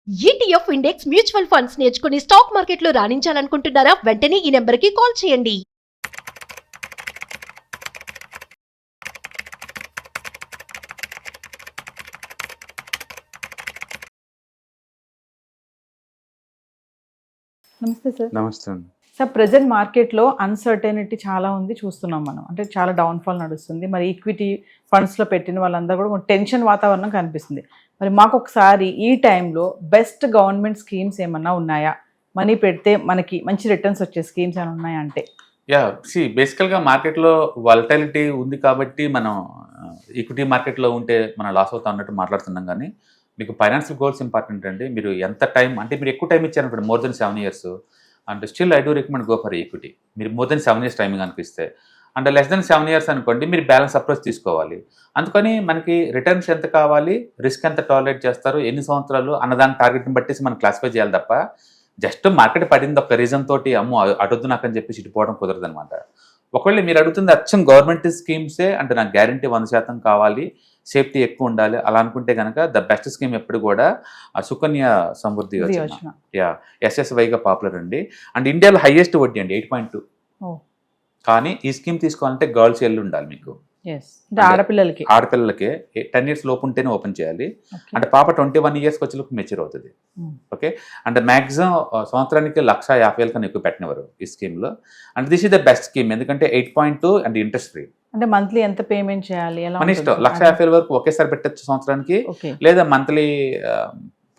ETF index mutual funds నేర్చుకుని stock మార్కెట్లో రాణించాలనుకుంటున్నారా? వెంటనే ఈ నెంబర్కి కాల్ చేయండి. నమస్తే సార్. నమస్తే అండి. సార్, ప్రెజెంట్ మార్కెట్లో అన్సర్టెనిటీ చాలా ఉంది, చూస్తున్నాం మనం. అంటే చాలా డౌన్ఫాల్ నడుస్తుంది. మరి ఈక్విటీ ఫండ్స్లో పెట్టిన వాళ్ళందరూ కూడా కొంచెం టెన్షన్ వాతావరణం కనిపిస్తుంది. మరి మాకు ఒకసారి ఈ టైంలో బెస్ట్ గవర్నమెంట్ స్కీమ్స్ ఏమన్నా ఉన్నాయా, మనీ పెడితే మనకి మంచి రిటర్న్స్ వచ్చే స్కీమ్స్ ఏమైనా ఉన్నాయా అంటే? బేసికల్గా మార్కెట్లో వాలటాలిటీ ఉంది కాబట్టి మనం ఈక్విటీ మార్కెట్లో ఉంటే మనం లాస్ అవుతాం అన్నట్టు మాట్లాడుతున్నాం. కానీ మీకు ఫైనాన్షియల్ గోల్స్ ఇంపార్టెంట్ అండి. మీరు ఎంత టైం అంటే మీరు ఎక్కువ టైం ఇచ్చారనుకోండి, more than 7 years, and still I do recommend go for equity. మీరు మోర్ దెన్ 7 years టైమింగ్ అనిపిస్తే, అంటే లెస్ దెన్ 7 years అనుకోండి, మీరు బ్యాలెన్స్ అప్రోచ్ తీసుకోవాలి. అందుకని మనకి రిటర్న్స్ ఎంత కావాలి, రిస్క్ ఎంత టాలరేట్ చేస్తారు, ఎన్ని సంవత్సరాలు అన్నదాని టార్గెట్ని బట్టి మనం క్లాసిఫై చేయాలి తప్ప జస్ట్ మార్కెట్ పడింది ఒక రీజన్ తోటి అమ్మో అడొద్దు నాకు అని చెప్పి ఇటుపోవడం కుదరదు అనమాట. ఒకవేళ మీరు అడుగుతుంది అచ్చం గవర్నమెంట్ స్కీమ్సే అంటే నాకు గ్యారంటీ 100% కావాలి, సేఫ్టీ ఎక్కువ ఉండాలి అలా అనుకుంటే కనుక ద బెస్ట్ స్కీమ్ ఎప్పుడు కూడా సుకన్య సమృద్ధి యోజన. SSYగా పాపులర్ అండి. అండ్ ఇండియాలో హైయెస్ట్ వడ్డీ అండి 8.2. కానీ ఈ స్కీమ్ తీసుకోవాలంటే గర్ల్స్ ఎల్లు ఉండాలి మీకు, ఆడపిల్లలకే 10 years లోపు ఉంటేనే ఓపెన్ చేయాలి. అంటే పాప 21 years వచ్చేలోపు మెచ్యూర్ అవుతుంది. ఓకే, అంటే మ్యాక్సిమం సంవత్సరానికి 1,50,000 కన్నా ఎక్కువ పెట్టినవారు ఈ స్కీమ్లో. And this is the best scheme ఎందుకంటే 8.2 అండ్ ఇంట్రెస్ట్ ఫ్రీ. అంటే మంత్లీ ఎంత పేమెంట్ చేయాలి? మన ఇష్టం, 1,50,000 వరకు ఒకేసారి పెట్టచ్చు సంవత్సరానికి, లేదా మంత్లీ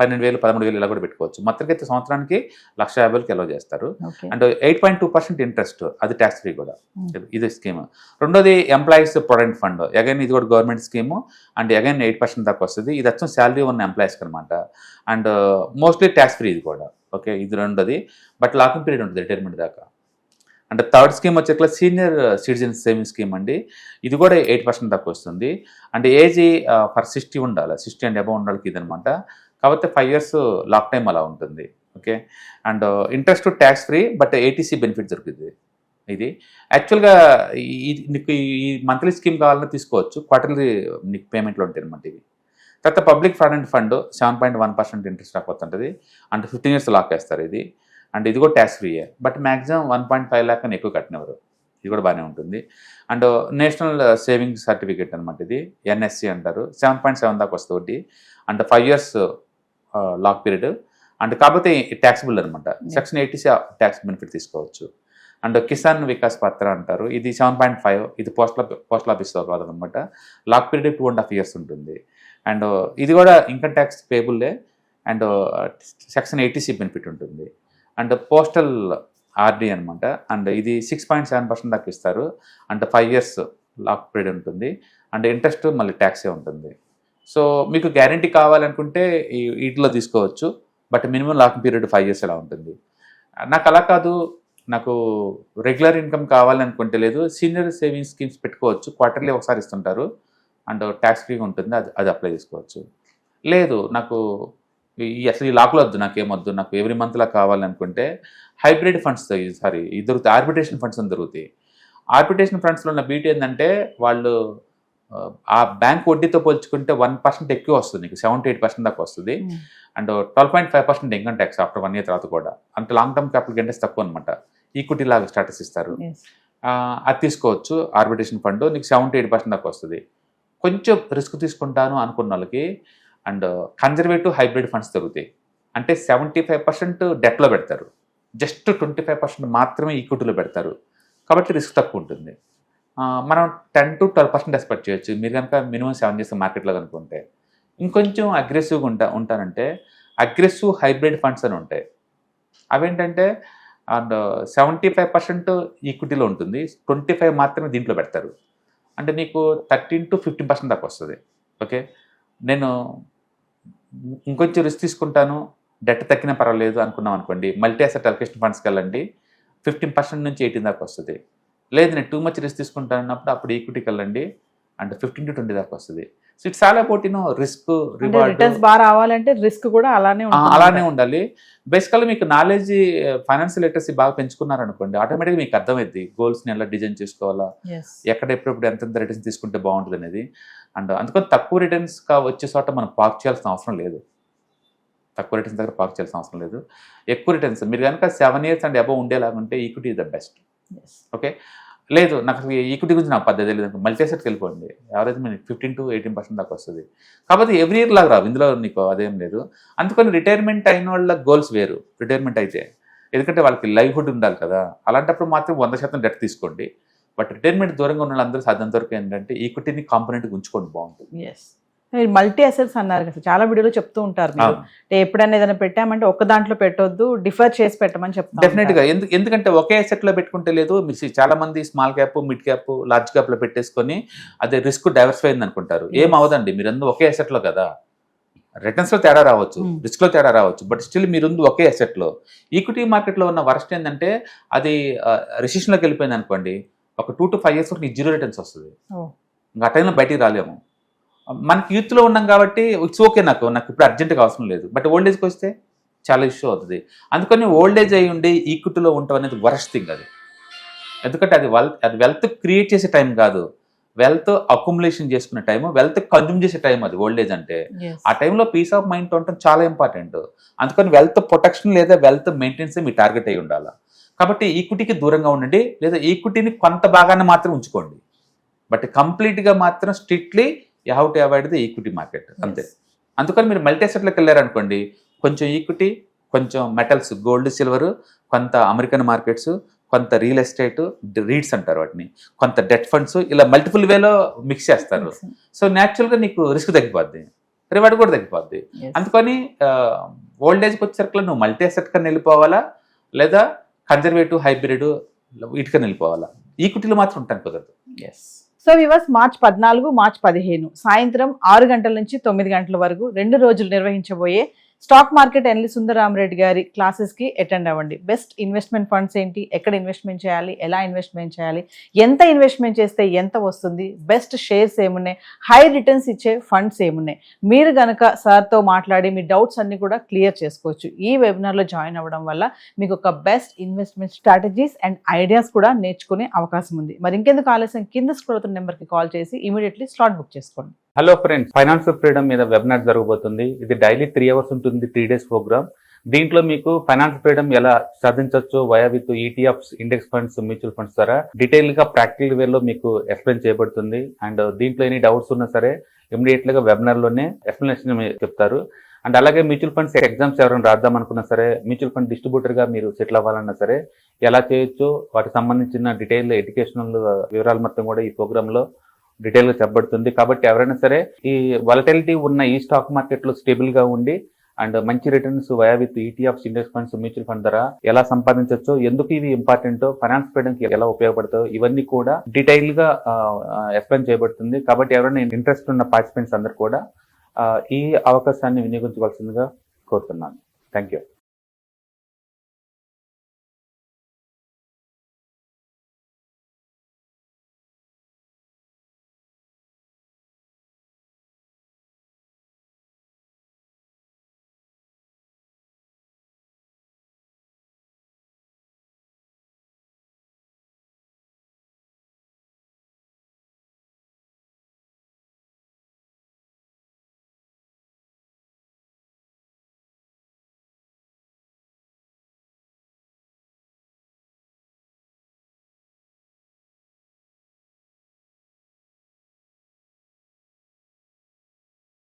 12,000 13,000 ఇలా కూడా పెట్టుకోవచ్చు. మొత్తానికి అయితే సంవత్సరానికి 1,50,000కి అలౌ చేస్తారు. అండ్ 8.2% ఇంట్రెస్ట్, అది ట్యాక్స్ ఫ్రీ కూడా. ఇది స్కీమ్. రెండోది ఎంప్లాయీస్ ప్రొవిడెంట్ ఫండ్, అగైన్ ఇది కూడా గవర్నమెంట్ స్కీము. అండ్ అగైన్ 8% దాకా వస్తుంది. ఇది వచ్చి శాలరీ ఉన్న ఎంప్లాయీస్కి అనమాట. అండ్ మోస్ట్లీ ట్యాక్స్ ఫ్రీ ఇది కూడా. ఓకే, ఇది రెండోది. బట్ లాకింగ్ పీరియడ్ ఉంటుంది రిటైర్మెంట్ దాకా. అంటే థర్డ్ స్కీమ్ వచ్చేట్లా సీనియర్ సిటిజన్ సేవింగ్ స్కీమ్ అండి. ఇది కూడా 8% దాకా వస్తుంది. అంటే ఏజ్ ఫర్ 60 ఉండాలి, 60 అండ్ అబౌవ్ ఉండాలి ఇది అనమాట. కాబట్టి 5 years లాక్ టైం అలా ఉంటుంది. Okay, and interest tax free, but ATC benefit దొరుకుతుంది. ఇది యాక్చువల్గా నీకు ఈ మంత్లీ స్కీమ్ కావాలని తీసుకోవచ్చు, క్వార్టర్లీ నీకు పేమెంట్లో ఉంటాయి అనమాట ఇవి. తర్వాత పబ్లిక్ ప్రావిడెంట్ ఫండ్ 7.1% ఇంట్రెస్ట్ రాకపోతుంటుంది. అంటే 15 years లాక్ వేస్తారు ఇది. అండ్ ఇది కూడా ట్యాక్స్ ఫ్రీయే, బట్ మ్యాక్సిమం 1.5 lakh అని ఎక్కువ కట్టినవారు. ఇది కూడా బాగానే ఉంటుంది. అండ్ నేషనల్ సేవింగ్ సర్టిఫికేట్ అనమాట ఇది, NSC అంటారు. 7.7 దాకా వస్తుంది. And 5 years lock period. And కాకపోతే ట్యాక్సిబుల్ అనమాట. సెక్షన్ 80C ట్యాక్స్ బెనిఫిట్ తీసుకోవచ్చు. అండ్ కిసాన్ వికాస్ పత్ర అంటారు, ఇది 7.5, ఇది పోస్టల్ ఆఫీస్లో కాదు అనమాట. లాక్ పీరియడ్ 2.5 years ఉంటుంది. అండ్ ఇది కూడా ఇన్కమ్ ట్యాక్స్ పేబుల్లే. అండ్ సెక్షన్ 80C బెనిఫిట్ ఉంటుంది. అండ్ పోస్టల్ RD అనమాట. అండ్ ఇది 6.7% దాకా ఇస్తారు. అండ్ 5 years లాక్ పీరియడ్ ఉంటుంది. అండ్ ఇంట్రెస్ట్ మళ్ళీ ట్యాక్సే ఉంటుంది. సో మీకు గ్యారంటీ కావాలనుకుంటే వీటిలో తీసుకోవచ్చు, but minimum locking period 5 years అలా ఉంటుంది. నాకు అలా కాదు, నాకు రెగ్యులర్ ఇన్కమ్ కావాలనుకుంటే లేదు, సీనియర్ సేవింగ్స్ స్కీమ్స్ పెట్టుకోవచ్చు. క్వార్టర్లీ ఒకసారి ఇస్తుంటారు అండ్ ట్యాక్స్ ఫ్రీగా ఉంటుంది, అది అప్లై చేసుకోవచ్చు. లేదు నాకు అసలు ఈ లాక్లో వద్దు, నాకేమొద్దు, నాకు ఎవ్రీ మంత్లా కావాలనుకుంటే హైబ్రిడ్ ఫండ్స్ దొరుకుతాయి, ఆర్బిట్రేషన్ ఫండ్స్ అని దొరుకుతాయి. ఆర్బిట్రేషన్ ఫండ్స్లో ఉన్న బ్యూటీ ఏంటంటే వాళ్ళు ఆ బ్యాంక్ వడ్డీతో పోల్చుకుంటే 1% ఎక్కువ వస్తుంది, నీకు 7 to 8% దాకా వస్తుంది. And 12.5% income tax after 1 year తర్వాత కూడా. అంటే లాంగ్ టర్మ్ క్యాపిటల్ గెంటెస్ తక్కువ అనమాట, ఈక్విటీ లాగా స్టాటస్ ఇస్తారు. అది తీసుకోవచ్చు ఆర్బిట్రేషన్ ఫండ్, నీకు 7 to 8% దాకా వస్తుంది. కొంచెం రిస్క్ తీసుకుంటాను అనుకున్న వాళ్ళకి అండ్ కన్జర్వేటివ్ హైబ్రిడ్ ఫండ్స్ దొరుకుతాయి. అంటే 75% డెట్లో పెడతారు, జస్ట్ 25% మాత్రమే ఈక్విటీలో పెడతారు. కాబట్టి రిస్క్ తక్కువ ఉంటుంది. మనం 10 to 12% ఎక్స్పెక్ట్ చేయొచ్చు మీరు కనుక మినిమం 7 years మార్కెట్లో కనుకుంటే. ఇంకొంచెం అగ్రెసివ్గా ఉంటానంటే అగ్రెసివ్ హైబ్రిడ్ ఫండ్స్ అని ఉంటాయి. అవేంటంటే అండ్ 75% ఈక్విటీలో ఉంటుంది, 25% మాత్రమే దీంట్లో పెడతారు. అంటే నీకు 13 to 15% దాకా వస్తుంది. ఓకే, నేను ఇంకొంచెం రిస్క్ తీసుకుంటాను, డెట్ తగ్గినా పర్వాలేదు అనుకున్నాం అనుకోండి, మల్టీ అసెట్ అలొకేషన్ ఫండ్స్కి వెళ్ళండి, 15% నుంచి 18% దాకా వస్తుంది. లేదు నేను టూ మచ్ రిస్క్ తీసుకుంటాను అన్నప్పుడు అప్పుడు ఈక్విటీకి వెళ్ళండి, అంటే 15 to 20% దాకా వస్తుంది. So it's all about risk reward. బాగా రావాలంటే రిస్క్ కూడా అలానే ఉండాలి. బేసికల్గా మీకు నాలెడ్జ్ ఫైనాన్షియల్ లిటరసీ బాగా పెంచుకున్నారనుకోండి, ఆటోమేటిక్గా మీకు అర్థమైంది గోల్స్ని ఎలా డిజైన్ చేసుకోవాలా, ఎక్కడ ఎప్పుడెప్పుడు ఎంతెంత రిటర్న్స్ తీసుకుంటే బాగుంటుంది అనేది. అండ్ అందుకని తక్కువ రిటర్న్స్ వచ్చే చోట మనం పార్క్ చేయాల్సిన అవసరం లేదు. తక్కువ రిటర్న్స్ దగ్గర పార్క్ చేయాల్సిన అవసరం లేదు. ఎక్కువ రిటర్న్స్ మీరు కనుక 7 years అండ్ అబవ్ ఉండేలాగా ఉంటే equity is the best. Okay, లేదు నాకు అసలు ఈక్విటీ గురించి నాకు పద్ధతి లేదు, మల్టీ అసెట్కి వెళ్ళిపోండి, యావరేజ్ మీకు 15 to 18% దాకా వస్తుంది. కాబట్టి ఎవ్రీ ఇయర్ లాగా రావు, ఇందులో నీకు అదేం లేదు. అందుకని రిటైర్మెంట్ అయిన వాళ్ళ గోల్స్ వేరు. రిటైర్మెంట్ అయితే ఎందుకంటే వాళ్ళకి లైవ్హుడ్ ఉండాలి కదా, అలాంటప్పుడు మాత్రం 100% డెట్ తీసుకోండి. బట్ రిటైర్మెంట్ దూరంగా ఉన్న వాళ్ళందరూ సాధ్యంత వరకు ఏంటంటే ఈక్విటీని కాంపోనెంట్గా ఉంచుకోండి, బాగుంటుంది. మీరు మల్టీ అసెట్స్ అన్నారు కదా, చాలా వీడియోలో చెప్తూ ఉంటారు మీరు. ఎప్పుడైనా ఏదైనా పెట్టామంటే ఒక దాంట్లో పెట్టొద్దు, డిఫర్ చేసి పెట్టమని చెప్తారు. డెఫినెట్ గా ఎందుకంటే ఒకే అసెట్ లో పెట్టుకుంటే లేదు, మీరు చాలా మంది small cap, mid cap, large cap లో పెట్టేసుకొని అదే రిస్క్ డైవర్సిఫై అయింది అనుకుంటారు. ఏం అవదండి, మీరు ఒకే అసెట్ లో కదా, రిటర్న్స్ లో తేడా రావచ్చు, రిస్క్ లో తేడా రావచ్చు, బట్ స్టిల్ మీరు ఒకే అసెట్ లో. ఈక్విటీ మార్కెట్ లో ఉన్న వర్స్ట్ ఏంటంటే అది రిసెషన్ లోకి వెళ్ళిపోయింది అనుకోండి, ఒక 2 to 5 years వరకు 0 రిటర్న్స్ వస్తుంది. ఇంకా ఆ టైంలో బయటికి రాలేము. మనకి యూత్లో ఉన్నాం కాబట్టి ఇట్స్ ఓకే, నాకు ఇప్పుడు అర్జెంట్గా అవసరం లేదు. బట్ ఓల్డ్ ఏజ్కి వస్తే చాలా ఇష్యూ అవుతుంది. అందుకని ఓల్డ్ ఏజ్ అయి ఉండి ఈక్విటీలో ఉండటం అనేది వరస్ట్ థింగ్ అది. ఎందుకంటే అది వెల్త్ క్రియేట్ చేసే టైం కాదు, వెల్త్ అక్యుములేషన్ చేసుకునే టైం, వెల్త్ కన్జ్యూమ్ చేసే టైం అది ఓల్డ్ ఏజ్ అంటే. ఆ టైంలో పీస్ ఆఫ్ మైండ్ ఉండటం చాలా ఇంపార్టెంట్. అందుకని వెల్త్ ప్రొటెక్షన్ లేదా వెల్త్ మెయింటెనెన్స్ మీ టార్గెట్ అయి ఉండాలి. కాబట్టి ఈక్విటీకి దూరంగా ఉండండి, లేదా ఈక్విటీని కొంత భాగాన్ని మాత్రం ఉంచుకోండి. బట్ కంప్లీట్గా మాత్రం strictly you have to avoid the equity market, అంతే. అందుకని మీరు మల్టీ అసెట్లోకి వెళ్ళారనుకోండి, కొంచెం ఈక్విటీ, కొంచెం మెటల్స్, గోల్డ్, సిల్వర్, కొంత అమెరికన్ మార్కెట్స్, కొంత రియల్ ఎస్టేట్, రీడ్స్ అంటారు వాటిని, కొంత డెట్ ఫండ్స్, ఇలా మల్టిపుల్ వేలో మిక్స్ చేస్తారు. సో న్యాచురల్గా నీకు రిస్క్ తగ్గిపోద్ది, రివార్డ్ కూడా తగ్గిపోద్ది. అందుకని ఓల్డ్ ఏజ్కి వచ్చేసరికి నువ్వు మల్టీ అసెట్ కన్నా వెళ్ళిపోవాలా, లేదా కన్జర్వేటివ్, హైబ్రిడ్ వీటికన్నా వెళ్ళిపోవాలా. ఈక్విటీలో మాత్రం ఉంటాను కుదరదు. సో వివర్స్, March 14, March 15 సాయంత్రం 6 గంటల నుంచి 9 గంటల వరకు 2 రోజులు నిర్వహించబోయే స్టాక్ మార్కెట్ ఎన్లి సుందరరామరెడ్డి గారి క్లాసెస్కి అటెండ్ అవ్వండి. బెస్ట్ ఇన్వెస్ట్మెంట్ ఫండ్స్ ఏంటి, ఎక్కడ ఇన్వెస్ట్మెంట్ చేయాలి, ఎలా ఇన్వెస్ట్మెంట్ చేయాలి, ఎంత ఇన్వెస్ట్మెంట్ చేస్తే ఎంత వస్తుంది, బెస్ట్ షేర్స్ ఏమున్నాయి, హై రిటర్న్స్ ఇచ్చే ఫండ్స్ ఏమున్నాయి, మీరు కనుక సార్తో మాట్లాడి మీ డౌట్స్ అన్ని కూడా క్లియర్ చేసుకోవచ్చు. ఈ వెబినార్లో జాయిన్ అవ్వడం వల్ల మీకు ఒక best investment strategies and ideas కూడా నేర్చుకునే అవకాశం ఉంది. మరి ఇంకెందుకు ఆలస్యం, కింద స్క్రోల్ అవుతున్న నెంబర్కి కాల్ చేసి ఇమీడియట్లీ స్లాట్ బుక్ చేసుకోండి. హలో ఫ్రెండ్స్, ఫైనాన్షియల్ ఫ్రీడమ్ మీద వెబినార్ జరగబోతుంది. ఇది డైలీ 3 hours ఉంటుంది, 3 days ప్రోగ్రామ్. దీంట్లో మీకు ఫైనాన్షియల్ ఫ్రీడమ్ ఎలా సాధించవచ్చు via with ETFs, index funds, mutual funds ద్వారా డీటెయిల్ గా ప్రాక్టికల్ వేలో మీకు ఎక్స్ప్లెయిన్ చేయబడుతుంది. అండ్ దీంట్లో ఎనీ డౌట్స్ ఉన్నా సరే ఇమీడియట్ గా వెబినార్ లోనే ఎక్స్ప్లెనేషన్ చెప్తారు. అండ్ అలాగే మ్యూచువల్ ఫండ్స్ ఎగ్జామ్స్ ఎవరైనా రాద్దాం అనుకున్నా సరే, మ్యూచువల్ ఫండ్ డిస్ట్రిబ్యూటర్ గా మీరు సెటిల్ అవ్వాలన్నా సరే ఎలా చేయొచ్చు, వాటికి సంబంధించిన డీటెయిల్ ఎడ్యుకేషనల్ వివరాలు మొత్తం కూడా ఈ ప్రోగ్రామ్ లో డీటెయిల్ గా చెప్పబడుతుంది. కాబట్టి ఎవరైనా సరే ఈ వాలటిలిటీ ఉన్న ఈ స్టాక్ మార్కెట్ లో స్టేబుల్ గా ఉండి అండ్ మంచి returns via with ETFs, index funds, mutual fund ద్వారా ఎలా సంపాదించవచ్చు, ఎందుకు ఇవి ఇంపార్టెంట్, ఫైనాన్స్ ఫ్రీడమ్ కి ఎలా ఉపయోగపడతాయో ఇవన్నీ కూడా డీటెయిల్ గా ఎక్స్ప్లెయిన్ చేయబడుతుంది. కాబట్టి ఎవరైనా ఇంట్రెస్ట్ ఉన్న పార్టిసిపెంట్స్ అందరూ కూడా ఈ అవకాశాన్ని వినియోగించవలసిందిగా కోరుతున్నాను. Thank you.